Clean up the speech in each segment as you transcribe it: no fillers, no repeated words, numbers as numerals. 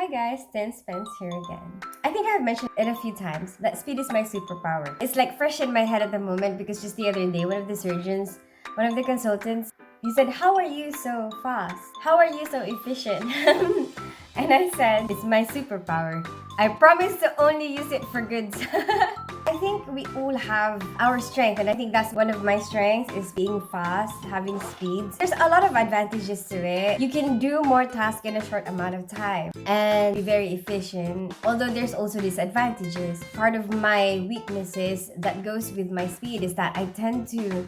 Hi guys, Spence here again. I think I've mentioned it a few times that speed is my superpower. It's like fresh in my head at the moment because just the other day, one of the surgeons, one of the consultants, he said, "How are you so fast? How are you so efficient?" And I said, "It's my superpower. I promise to only use it for good." I think we all have our strength, and I think that's one of my strengths is being fast, having speed. There's a lot of advantages to it. You can do more tasks in a short amount of time and be very efficient. Although there's also disadvantages. Part of my weaknesses that goes with my speed is that I tend to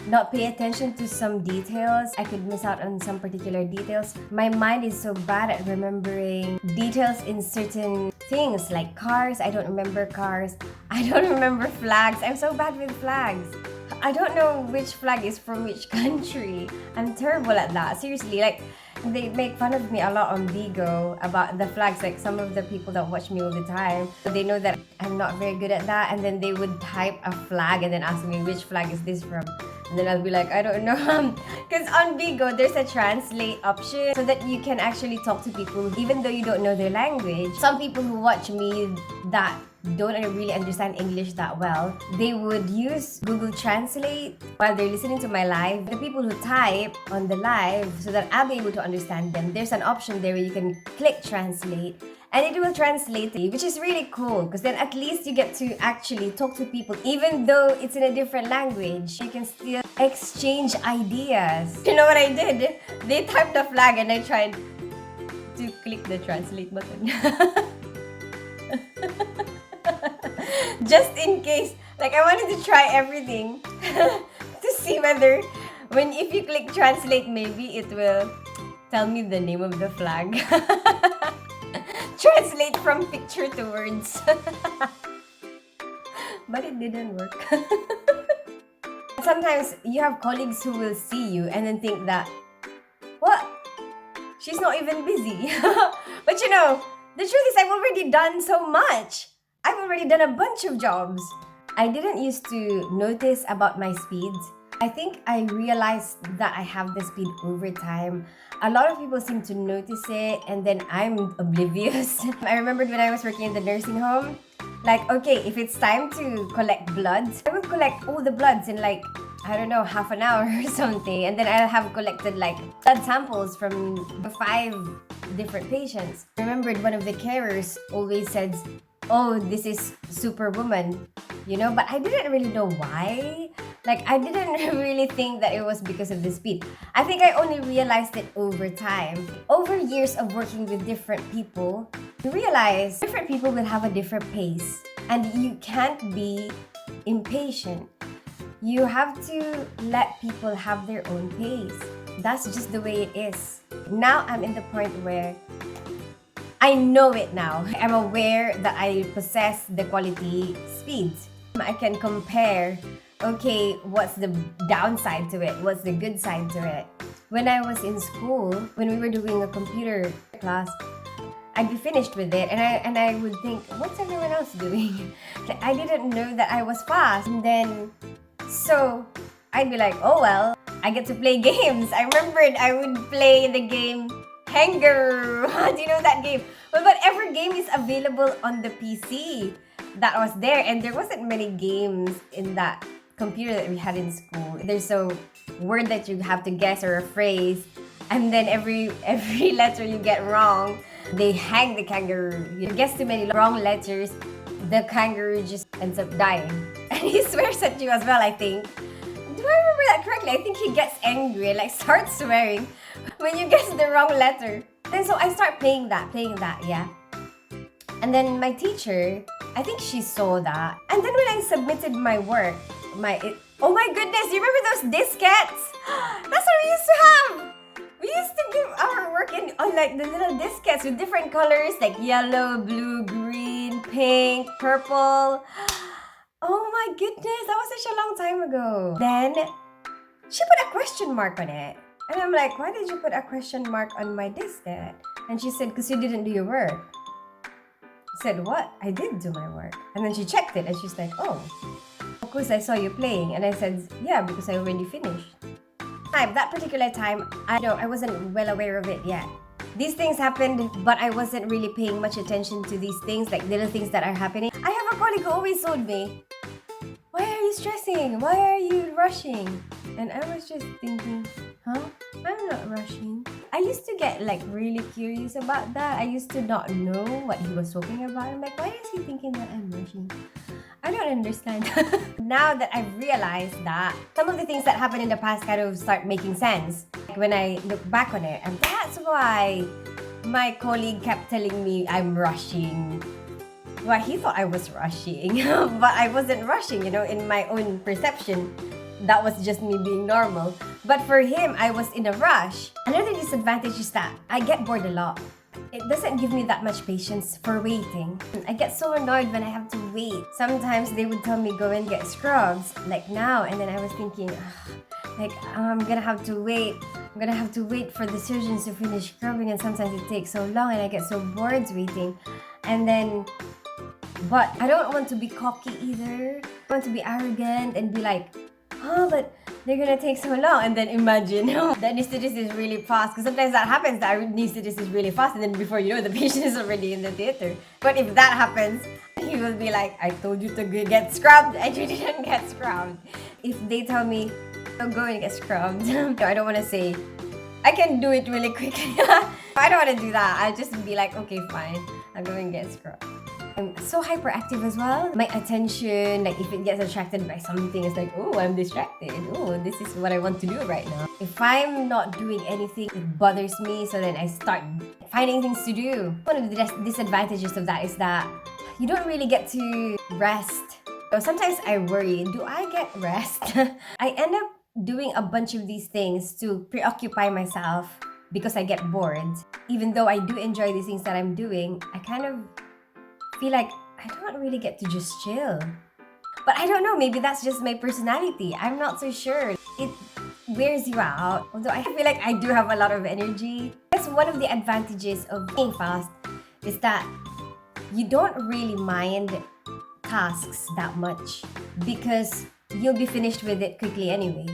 not pay attention to some details. I could miss out on some particular details. My mind is so bad at remembering details in certain things like cars. I don't remember cars. I don't remember flags. I'm so bad with flags. I don't know which flag is from which country. I'm terrible at that. Seriously, like they make fun of me a lot on Vigo about the flags. Like some of the people that watch me all the time, they know that I'm not very good at that, and then they would type a flag and then ask me which flag is this from. And then I'll be like, I don't know. Because on Vigo, there's a translate option so that you can actually talk to people even though you don't know their language. Some people who watch me that don't really understand English that well, they would use Google Translate while they're listening to my live. The people who type on the live so that I'll be able to understand them, there's an option there where you can click translate and it will translate it, which is really cool because then at least you get to actually talk to people even though it's in a different language. You can still exchange ideas. You know what I did? They typed a flag and I tried to click the translate button. Just in case, like I wanted to try everything to see whether if you click translate, maybe it will tell me the name of the flag. Translate from picture to words. But it didn't work. Sometimes you have colleagues who will see you and then think that, what? She's not even busy. But you know, the truth is I've already done so much. I've already done a bunch of jobs. I didn't used to notice about my speeds. I think I realized that I have the speed over time. A lot of people seem to notice it and then I'm oblivious. I remembered when I was working in the nursing home, like, okay, if it's time to collect bloods, I will collect all the bloods in like, I don't know, half an hour or something. And then I'll have collected like blood samples from 5 different patients. I remembered one of the carers always said, "Oh, this is Superwoman," you know, but I didn't really know why. Like, I didn't really think that it was because of the speed. I think I only realized it over time. Over years of working with different people, you realize different people will have a different pace and you can't be impatient. You have to let people have their own pace. That's just the way it is. Now I'm in the point where I know it now. I'm aware that I possess the quality speeds. I can compare, okay, what's the downside to it? What's the good side to it? When I was in school, when we were doing a computer class, I'd be finished with it and I would think, what's everyone else doing? I didn't know that I was fast. And then, so I'd be like, oh well, I get to play games. I remembered I would play the game Kangaroo. Do you know that game? Well, whatever game is available on the PC that was there, and there wasn't many games in that computer that we had in school. There's a word that you have to guess or a phrase, and then every letter you get wrong, they hang the kangaroo. You guess too many wrong letters, the kangaroo just ends up dying. And he swears at you as well, I think. Do I remember that correctly? I think he gets angry and like starts swearing when you guess the wrong letter. And so I start playing that, yeah. And then my teacher, I think she saw that. And then when I submitted my work, oh my goodness, you remember those diskettes? That's what we used to have. We used to give our work on like the little diskettes with different colors like yellow, blue, green, pink, purple. Oh my goodness, that was such a long time ago. Then she put a question mark on it. And I'm like, why did you put a question mark on my diskette? And she said, because you didn't do your work. I said, what? I did do my work. And then she checked it and she's like, oh, of course I saw you playing. And I said, yeah, because I already finished. At that particular time, I wasn't well aware of it yet. these things happened, but I wasn't really paying much attention to these things, like little things that are happening. I have a colleague who always told me, why are you stressing? Why are you rushing? And I was just thinking, huh? I'm not rushing. I used to get like really curious about that. I used to not know what he was talking about. I'm like, why is he thinking that I'm rushing? I don't understand. Now that I've realized that some of the things that happened in the past kind of start making sense, like when I look back on it. And that's why my colleague kept telling me I'm rushing. Well, he thought I was rushing, but I wasn't rushing, in my own perception. That was just me being normal. But for him, I was in a rush. Another disadvantage is that I get bored a lot. It doesn't give me that much patience for waiting. I get so annoyed when I have to wait. Sometimes they would tell me go and get scrubs, like now, and then I was thinking, I'm gonna have to wait. I'm gonna have to wait for the surgeons to finish scrubbing, and sometimes it takes so long and I get so bored waiting. But I don't want to be cocky either. I want to be arrogant and be like, but they're gonna take so long. And then imagine the anesthetist is really fast. Because sometimes that happens, the anesthetist is really fast, and then before you know, the patient is already in the theater. But if that happens, he will be like, I told you to get scrubbed and you didn't get scrubbed. If they tell me, go and get scrubbed, I don't want to say, I can do it really quickly. I don't want to do that. I'll just be like, okay, fine, I'll go and get scrubbed. I'm so hyperactive as well. My attention, like if it gets attracted by something, it's like, oh, I'm distracted. Oh, this is what I want to do right now. If I'm not doing anything, it bothers me. So then I start finding things to do. One of the disadvantages of that is that you don't really get to rest. So sometimes I worry, do I get rest? I end up doing a bunch of these things to preoccupy myself because I get bored. Even though I do enjoy these things that I'm doing, I kind of feel like I don't really get to just chill. But I don't know, maybe that's just my personality. I'm not so sure. It wears you out. Although I feel like I do have a lot of energy. That's one of the advantages of being fast, is that you don't really mind tasks that much because you'll be finished with it quickly anyway.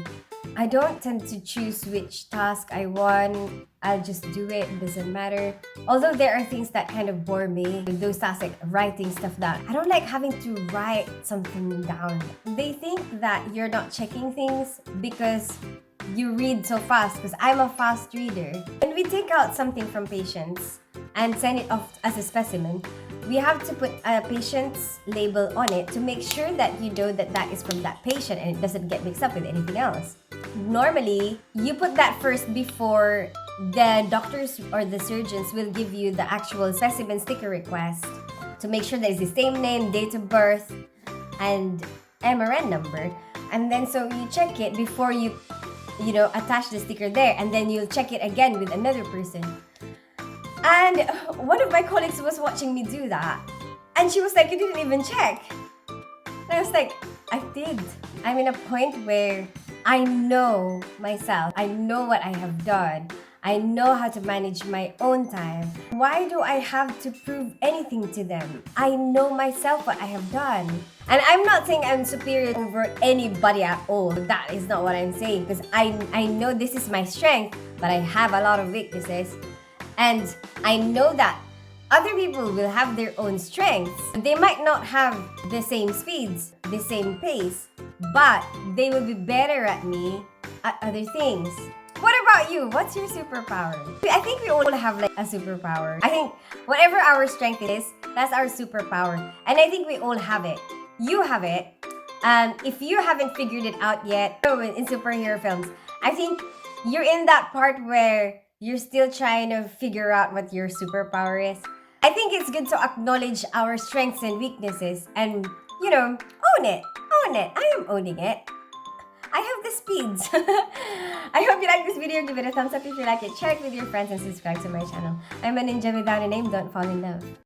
I don't tend to choose which task I want. I'll just do it doesn't matter. Although there are things that kind of bore me, those tasks like writing stuff that I don't like having to write something down. They think that you're not checking things because you read so fast, because I'm a fast reader. When we take out something from patients and send it off as a specimen, we have to put a patient's label on it to make sure that you know that that is from that patient and it doesn't get mixed up with anything else. Normally, you put that first before the doctors or the surgeons will give you the actual specimen sticker request to make sure that it's the same name, date of birth, and MRN number. And then so you check it before you attach the sticker there, and then you'll check it again with another person. And one of my colleagues was watching me do that, and she was like, you didn't even check. And I was like, I did. I'm in a point where I know myself. I know what I have done. I know how to manage my own time. Why do I have to prove anything to them? I know myself what I have done. And I'm not saying I'm superior over anybody at all. That is not what I'm saying, because I know this is my strength, but I have a lot of weaknesses. And I know that other people will have their own strengths. They might not have the same speeds, the same pace, but they will be better at me at other things. What about you? What's your superpower? I think we all have like a superpower. I think whatever our strength is, that's our superpower. And I think we all have it. You have it. If you haven't figured it out yet, in superhero films, I think you're in that part where you're still trying to figure out what your superpower is. I think it's good to acknowledge our strengths and weaknesses and, own it. Own it. I am owning it. I have the speeds. I hope you like this video. Give it a thumbs up if you like it. Share it with your friends and subscribe to my channel. I'm a ninja without a name. Don't fall in love.